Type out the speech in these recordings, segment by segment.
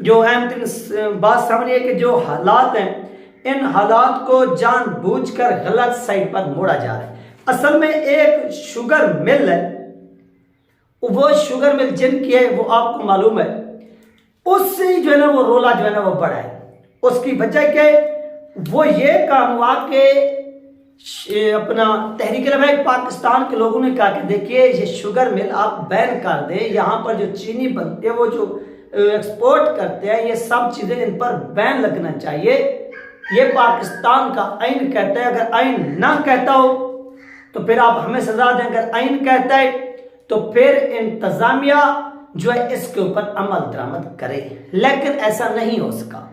جو اہم ترین بات سامنے ہے کہ جو حالات ہیں ان حالات کو جان بوجھ کر غلط سائٹ پر موڑا جا رہا ہے۔ اصل میں ایک شوگر مل ہے، وہ شوگر مل جن کی ہے وہ آپ کو معلوم ہے، اس سے جو ہے نا وہ رولا جو ہے نا وہ بڑا ہے۔ اس کی وجہ کیا ہے؟ وہ یہ کام ہوا کہ اپنا تحریک لبیک پاکستان کے لوگوں نے کہا کہ دیکھیے یہ شوگر مل آپ بین کر دیں، یہاں پر جو چینی بنتے ہیں وہ جو ایکسپورٹ کرتے ہیں یہ سب چیزیں ان پر بین لگنا چاہیے۔ یہ پاکستان کا آئین کہتا ہے، اگر آئین نہ کہتا ہو تو پھر آپ ہمیں سزا دیں، اگر آئین کہتا ہے تو پھر انتظامیہ جو ہے اس کے اوپر عمل درآمد کرے، لیکن ایسا نہیں ہو سکا۔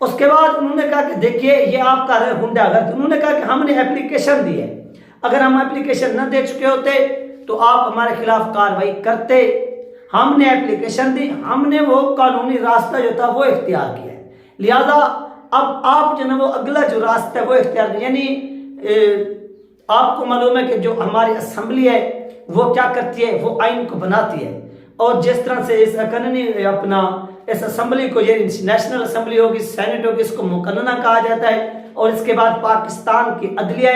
اس کے بعد انہوں نے کہا کہ دیکھیے یہ آپ کا ہنڈا گرد، انہوں نے کہا کہ ہم نے اپلیکیشن دی ہے، اگر ہم اپلیکیشن نہ دے چکے ہوتے تو آپ ہمارے خلاف کارروائی کرتے۔ ہم نے اپلیکیشن دی، ہم نے وہ قانونی راستہ جو تھا وہ اختیار کیا ہے، لہذا اب آپ جو نا وہ اگلا جو راستہ ہے وہ اختیار کیا۔ یعنی آپ کو معلوم ہے کہ جو ہماری اسمبلی ہے وہ کیا کرتی ہے، وہ آئین کو بناتی ہے، اور جس طرح سے اس اپنا اس اسمبلی کو یہ نیشنل اسمبلی ہوگی، سینٹ ہوگی، اس کو مقننہ کہا جاتا ہے، اور اس کے بعد پاکستان کی عدلیہ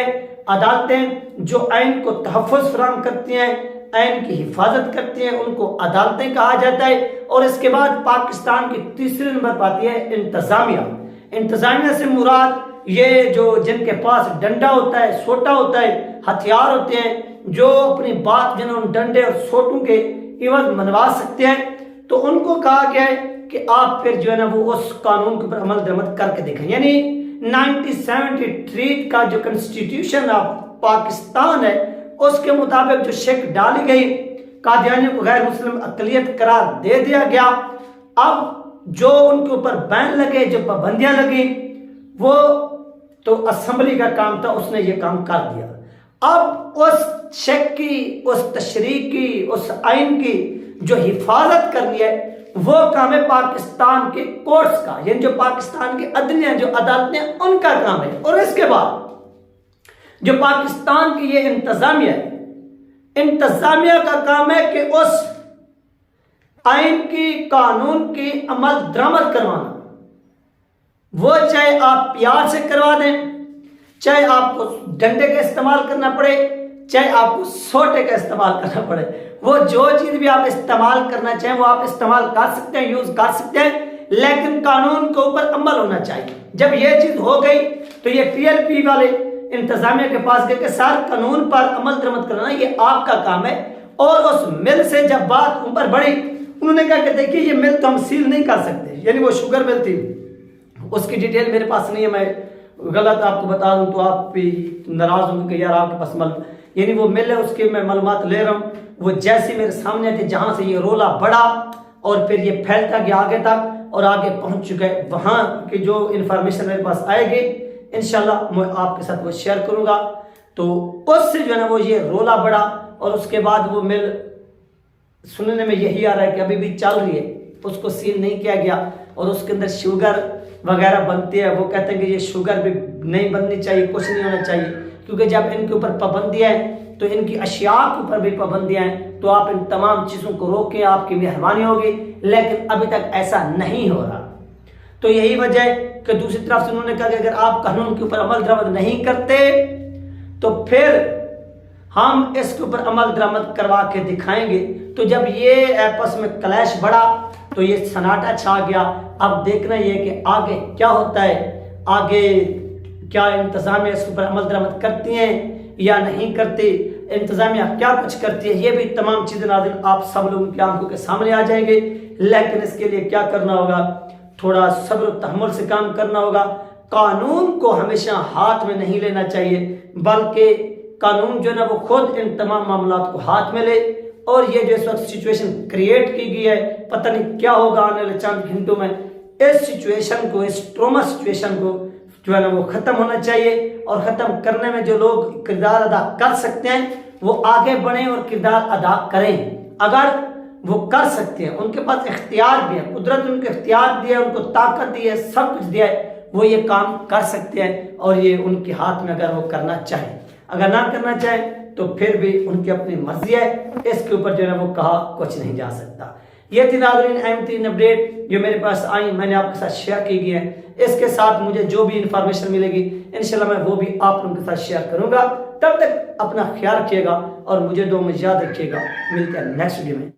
عدالتیں جو آئین کو تحفظ فراہم کرتی ہیں، آئین کی حفاظت کرتی ہیں، ان کو عدالتیں کہا جاتا ہے۔ اور اس کے بعد پاکستان کی تیسرے نمبر پر آتی ہے انتظامیہ۔ انتظامیہ سے مراد یہ جو جن کے پاس ڈنڈا ہوتا ہے، سوٹا ہوتا ہے، ہتھیار ہوتے ہیں، جو اپنی بات جنہوں ڈنڈے اور سوٹوں کے عوض منوا سکتے ہیں، تو ان کو کہا گیا ہے کہ آپ پھر جو ہے نا وہ اس قانون کے اوپر عمل درآمد کر کے دکھیں۔ یعنی 1973 کا جو کنسٹیٹیوشن آف پاکستان ہے اس کے مطابق جو شک ڈالی گئی، قادیانیوں کو غیر مسلم اقلیت قرار دے دیا گیا۔ اب جو ان کے اوپر بین لگے، جو پابندیاں لگی، وہ تو اسمبلی کا کام تھا، اس نے یہ کام کر دیا۔ اب اس شک کی، اس تشریح کی، اس آئین کی جو حفاظت کرنی ہے وہ کام ہے پاکستان کے کورٹس کا، یعنی جو پاکستان کے عدلیہ جو عدالتیں ان کا کام ہے۔ اور اس کے بعد جو پاکستان کی یہ انتظامیہ ہے، انتظامیہ کا کام ہے کہ اس آئین کی، قانون کی عمل درآمد کروانا، وہ چاہے آپ پیار سے کروا دیں، چاہے آپ کو ڈنڈے کا استعمال کرنا پڑے، چاہے آپ کو سوٹے کا استعمال کرنا پڑے، وہ جو چیز بھی آپ استعمال کرنا چاہیں وہ آپ استعمال کر سکتے ہیں، یوز کر سکتے ہیں، لیکن قانون کے اوپر عمل ہونا چاہیے۔ جب یہ چیز ہو گئی تو یہ TLP والے انتظامیہ کے پاس گئے کہ سر قانون پر عمل درآمد کرنا یہ آپ کا کام ہے۔ اور اس مل سے جب بات اوپر بڑھی، انہوں نے کہا کہ دیکھیے یہ مل تو ہم سیل نہیں کر سکتے، یعنی وہ شوگر مل تھی، اس کی ڈیٹیل میرے پاس نہیں ہے، میں غلط آپ کو بتا دوں تو آپ بھی ناراض ہوں گے کہ یار آپ کے پاس یعنی وہ مل ہے، اس کے میں معلومات لے رہا ہوں، وہ جیسے میرے سامنے تھے، جہاں سے یہ رولا بڑا اور پھر یہ پھیلتا گیا آگے تک اور آگے پہنچ چکا ہے، وہاں کی جو انفارمیشن میرے پاس آئے گی انشاءاللہ میں آپ کے ساتھ وہ شیئر کروں گا۔ تو اس سے جو ہے نا وہ یہ رولا بڑا، اور اس کے بعد وہ مل سننے میں یہی آ رہا ہے کہ ابھی بھی چل رہی ہے، اس کو سیل نہیں کیا گیا، اور اس کے اندر شوگر وغیرہ بنتے ہیں، وہ کہتے ہیں کہ یہ شوگر بھی نہیں بننی چاہیے، کچھ نہیں ہونا چاہیے، کیونکہ جب ان کے اوپر پابندیاں ہیں تو ان کی اشیاء کے اوپر بھی پابندیاں ہیں، تو آپ ان تمام چیزوں کو روکیں، آپ کی مہربانی ہوگی، لیکن ابھی تک ایسا نہیں ہو رہا۔ تو یہی وجہ ہے کہ دوسری طرف سے انہوں نے کہا کہ اگر آپ قانون کے اوپر عمل درآمد نہیں کرتے تو پھر ہم اس کے اوپر عمل درآمد کروا کے دکھائیں گے۔ تو جب یہ آپس میں کلیش بڑھا تو یہ سناٹا چھا گیا۔ اب دیکھنا یہ کہ آگے کیا ہوتا ہے، آگے کیا انتظامیہ اس کے اوپر عمل درآمد کرتی ہیں یا نہیں کرتی، انتظامیہ کیا کچھ کرتی ہے، یہ بھی تمام چیزیں ناظرین آپ سب لوگوں کی آنکھوں کے سامنے آ جائیں گے۔ لیکن اس کے لیے کیا کرنا ہوگا، تھوڑا صبر و تحمل سے کام کرنا ہوگا۔ قانون کو ہمیشہ ہاتھ میں نہیں لینا چاہیے، بلکہ قانون جو ہے نا وہ خود ان تمام معاملات کو ہاتھ میں لے۔ اور یہ جو اس وقت سچویشن کریٹ کی گئی ہے، پتہ نہیں کیا ہوگا آنے والے چند گھنٹوں میں، اس سچویشن کو، اس ٹروما سچویشن کو جو ہے نا وہ ختم ہونا چاہیے، اور ختم کرنے میں جو لوگ کردار ادا کر سکتے ہیں وہ آگے بڑھیں اور کردار ادا کریں۔ اگر وہ کر سکتے ہیں، ان کے پاس اختیار بھی ہے، قدرت ان کو اختیار دیا ہے، ان کو طاقت دی ہے، سب کچھ دیا ہے، وہ یہ کام کر سکتے ہیں، اور یہ ان کے ہاتھ میں اگر وہ کرنا چاہیں۔ اگر نہ کرنا چاہیں تو پھر بھی ان کی اپنی مرضی ہے، اس کے اوپر جو ہے نا وہ کہا کچھ نہیں جا سکتا۔ یہ تھی ناظرین اہم ترین اپڈیٹ جو میرے پاس آئی، میں نے آپ کے ساتھ شیئر کی گئی ہیں۔ اس کے ساتھ مجھے جو بھی انفارمیشن ملے گی انشاءاللہ میں وہ بھی آپ لوگوں کے ساتھ شیئر کروں گا۔ تب تک اپنا خیال رکھیے گا اور مجھے دعاؤں میں یاد رکھیے گا۔ ملتے ہیں نیکسٹ ویڈیو میں۔